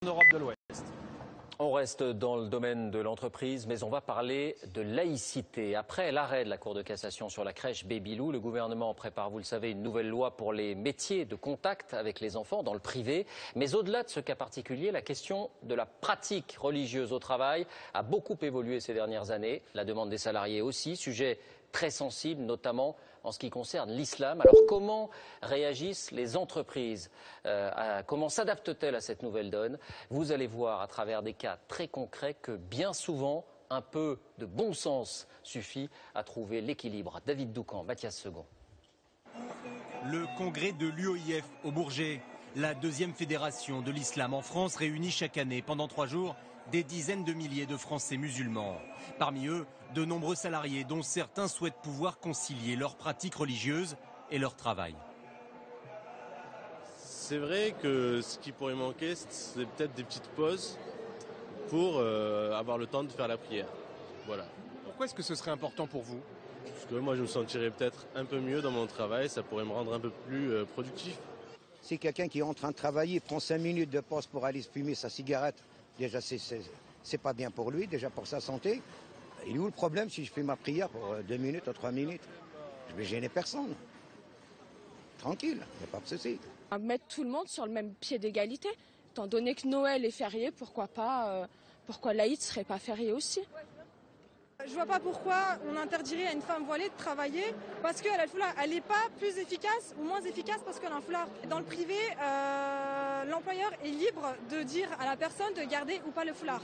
en Europe de l'Ouest. On reste dans le domaine de l'entreprise, mais on va parler de laïcité. Après l'arrêt de la Cour de cassation sur la crèche Babylou, le gouvernement prépare, vous le savez, une nouvelle loi pour les métiers de contact avec les enfants dans le privé. Mais au-delà de ce cas particulier, la question de la pratique religieuse au travail a beaucoup évolué ces dernières années. La demande des salariés aussi, sujet très sensible, notamment en ce qui concerne l'islam. Alors comment réagissent les entreprises comment s'adaptent-elles à cette nouvelle donne? Vous allez voir à travers des cas très concrets que bien souvent, un peu de bon sens suffit à trouver l'équilibre. David Doucan, Mathias Second. Le congrès de l'UOIF au Bourget, la deuxième fédération de l'islam en France, réunit chaque année pendant 3 jours des dizaines de milliers de Français musulmans. Parmi eux, de nombreux salariés dont certains souhaitent pouvoir concilier leurs pratiques religieuses et leur travail. C'est vrai que ce qui pourrait manquer, c'est peut-être des petites pauses pour avoir le temps de faire la prière. Voilà. Pourquoi est-ce que ce serait important pour vous? Parce que moi, je me sentirais peut-être un peu mieux dans mon travail, ça pourrait me rendre un peu plus productif. Si quelqu'un qui est en train de travailler prend 5 minutes de pause pour aller fumer sa cigarette, déjà c'est pas bien pour lui, déjà pour sa santé. Il est où le problème si je fais ma prière pour 2 minutes ou 3 minutes? Je vais gêner personne. Tranquille, il n'y a pas de souci. Mettre tout le monde sur le même pied d'égalité. Étant donné que Noël est férié, pourquoi l'Aïd ne serait pas férié aussi? Je vois pas pourquoi on interdirait à une femme voilée de travailler parce qu'elle a le foulard. Elle n'est pas plus efficace ou moins efficace parce qu'elle a un foulard. Dans le privé, l'employeur est libre de dire à la personne de garder ou pas le foulard.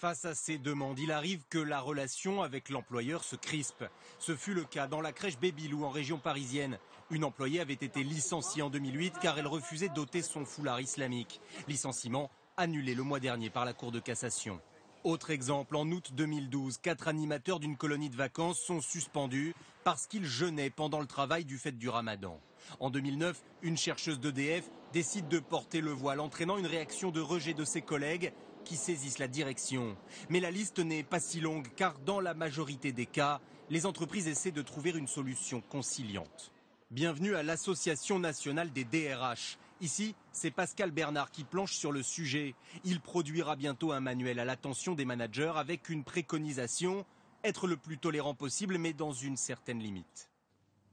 Face à ces demandes, il arrive que la relation avec l'employeur se crispe. Ce fut le cas dans la crèche Babylou en région parisienne. Une employée avait été licenciée en 2008 car elle refusait d'ôter son foulard islamique. Licenciement annulé le mois dernier par la Cour de cassation. Autre exemple, en août 2012, 4 animateurs d'une colonie de vacances sont suspendus parce qu'ils jeûnaient pendant le travail du fait du ramadan. En 2009, une chercheuse d'EDF décide de porter le voile, entraînant une réaction de rejet de ses collègues qui saisissent la direction. Mais la liste n'est pas si longue car dans la majorité des cas, les entreprises essaient de trouver une solution conciliante. Bienvenue à l'Association nationale des DRH. Ici, c'est Pascal Bernard qui planche sur le sujet. Il produira bientôt un manuel à l'attention des managers avec une préconisation, être le plus tolérant possible mais dans une certaine limite.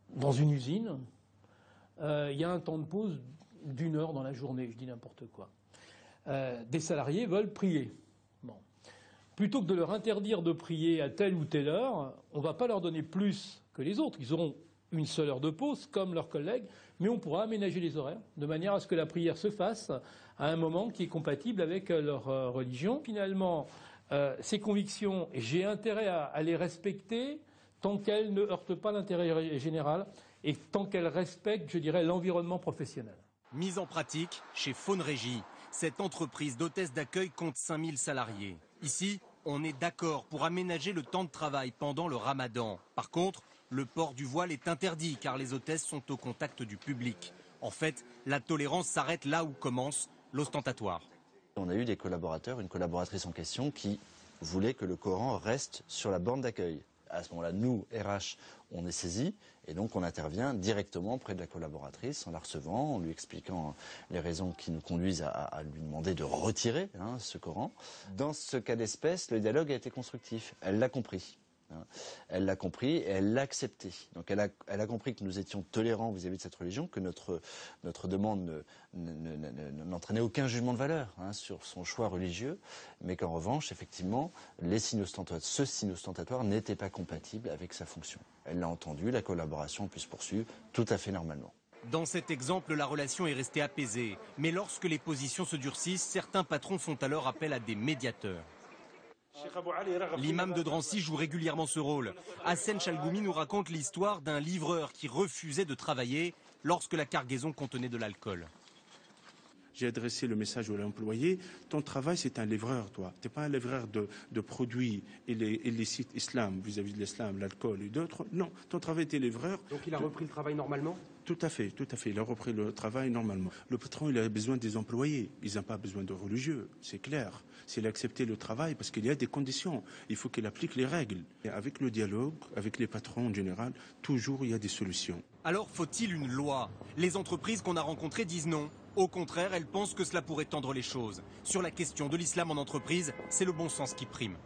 Dans une usine, il y a un temps de pause d'1 heure dans la journée, je dis n'importe quoi. Des salariés veulent prier. Bon. Plutôt que de leur interdire de prier à telle ou telle heure, on ne va pas leur donner plus que les autres. Ils auront une seule heure de pause, comme leurs collègues, mais on pourra aménager les horaires de manière à ce que la prière se fasse à un moment qui est compatible avec leur religion. Finalement, ces convictions, j'ai intérêt à les respecter tant qu'elles ne heurtent pas l'intérêt général et tant qu'elles respectent, je dirais, l'environnement professionnel. Mise en pratique chez Faune Régie. Cette entreprise d'hôtesse d'accueil compte 5000 salariés. Ici, on est d'accord pour aménager le temps de travail pendant le ramadan. Par contre, le port du voile est interdit car les hôtesses sont au contact du public. En fait, la tolérance s'arrête là où commence l'ostentatoire. On a eu des collaborateurs, une collaboratrice en question qui voulait que le Coran reste sur la borne d'accueil. À ce moment-là, nous, RH, on est saisis et donc on intervient directement auprès de la collaboratrice en la recevant, en lui expliquant les raisons qui nous conduisent à lui demander de retirer ce Coran. Dans ce cas d'espèce, le dialogue a été constructif. Elle l'a compris. Elle l'a compris et elle l'a accepté. Donc elle a compris que nous étions tolérants vis-à-vis de cette religion, que notre demande n'entraînait aucun jugement de valeur sur son choix religieux, mais qu'en revanche, effectivement, ce signe ostentatoire n'était pas compatible avec sa fonction. Elle l'a entendu, la collaboration puisse poursuivre tout à fait normalement. Dans cet exemple, la relation est restée apaisée. Mais lorsque les positions se durcissent, certains patrons font alors appel à des médiateurs. L'imam de Drancy joue régulièrement ce rôle. Hassen Chalgoumi nous raconte l'histoire d'un livreur qui refusait de travailler lorsque la cargaison contenait de l'alcool. J'ai adressé le message à l'employé, ton travail c'est un livreur, toi. Tu n'es pas un livreur de produits illicites islam, vis-à-vis de l'islam, l'alcool et d'autres. Non, ton travail est livreur. Donc il a repris le travail normalement? Tout à fait, il a repris le travail normalement. Le patron, il a besoin des employés, ils n'ont pas besoin de religieux, c'est clair. S'il a accepté le travail, parce qu'il y a des conditions, il faut qu'il applique les règles. Et avec le dialogue, avec les patrons en général, toujours il y a des solutions. Alors faut-il une loi? Les entreprises qu'on a rencontrées disent non. Au contraire, elles pensent que cela pourrait tendre les choses. Sur la question de l'islam en entreprise, c'est le bon sens qui prime.